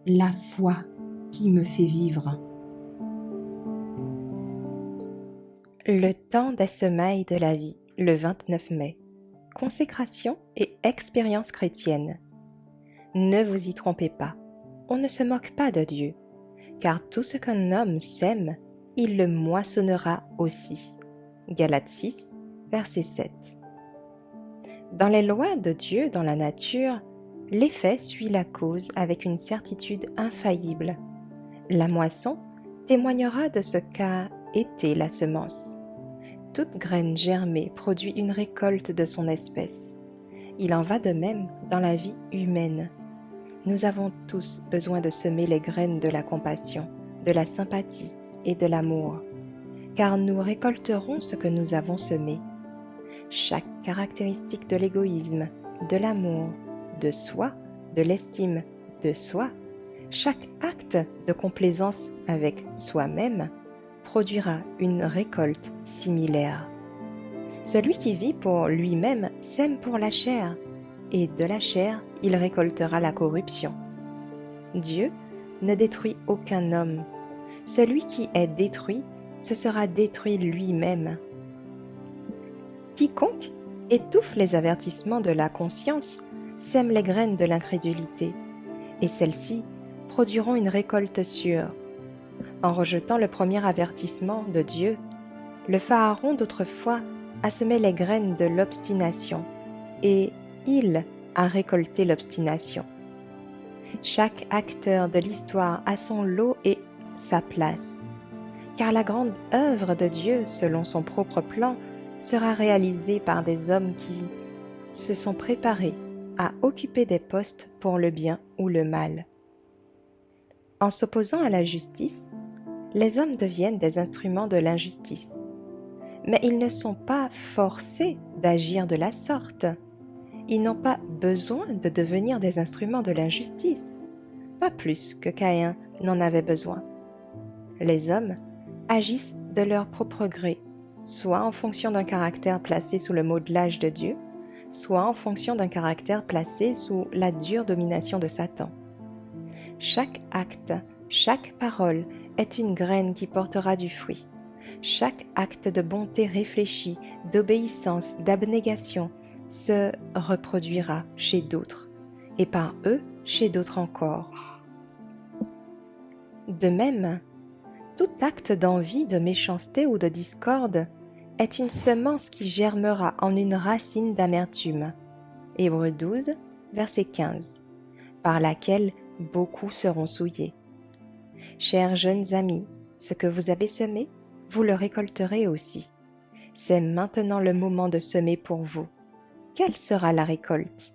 la foi qui me fait vivre. Le temps des semailles de la vie, le 29 mai. Consécration et expérience chrétienne. Ne vous y trompez pas, on ne se moque pas de Dieu, car tout ce qu'un homme sème, il le moissonnera aussi. Galates 6, verset 7. Dans les lois de Dieu dans la nature, l'effet suit la cause avec une certitude infaillible. La moisson témoignera de ce qu'a été la semence. Toute graine germée produit une récolte de son espèce. Il en va de même dans la vie humaine. Nous avons tous besoin de semer les graines de la compassion, de la sympathie et de l'amour, car nous récolterons ce que nous avons semé. Chaque caractéristique de l'égoïsme, de l'amour, de soi, de l'estime de soi, chaque acte de complaisance avec soi-même produira une récolte similaire. Celui qui vit pour lui-même sème pour la chair, et de la chair il récoltera la corruption. Dieu ne détruit aucun homme. Celui qui est détruit se sera détruit lui-même. Quiconque étouffe les avertissements de la conscience sème les graines de l'incrédulité, et celles-ci produiront une récolte sûre. En rejetant le premier avertissement de Dieu, le Pharaon d'autrefois a semé les graines de l'obstination, et il a récolté l'obstination. Chaque acteur de l'histoire a son lot et sa place, car la grande œuvre de Dieu, selon son propre plan, sera réalisée par des hommes qui se sont préparés à occuper des postes pour le bien ou le mal. En s'opposant à la justice, les hommes deviennent des instruments de l'injustice. Mais ils ne sont pas forcés d'agir de la sorte. Ils n'ont pas besoin de devenir des instruments de l'injustice, pas plus que Caïn n'en avait besoin. Les hommes agissent de leur propre gré, soit en fonction d'un caractère placé sous le modelage de Dieu, soit en fonction d'un caractère placé sous la dure domination de Satan. Chaque acte, chaque parole est une graine qui portera du fruit. Chaque acte de bonté réfléchi, d'obéissance, d'abnégation se reproduira chez d'autres, et par eux chez d'autres encore. De même, tout acte d'envie, de méchanceté ou de discorde est une semence qui germera en une racine d'amertume. Hébreux 12, verset 15, par laquelle beaucoup seront souillés. Chers jeunes amis, ce que vous avez semé, vous le récolterez aussi. C'est maintenant le moment de semer pour vous. Quelle sera la récolte?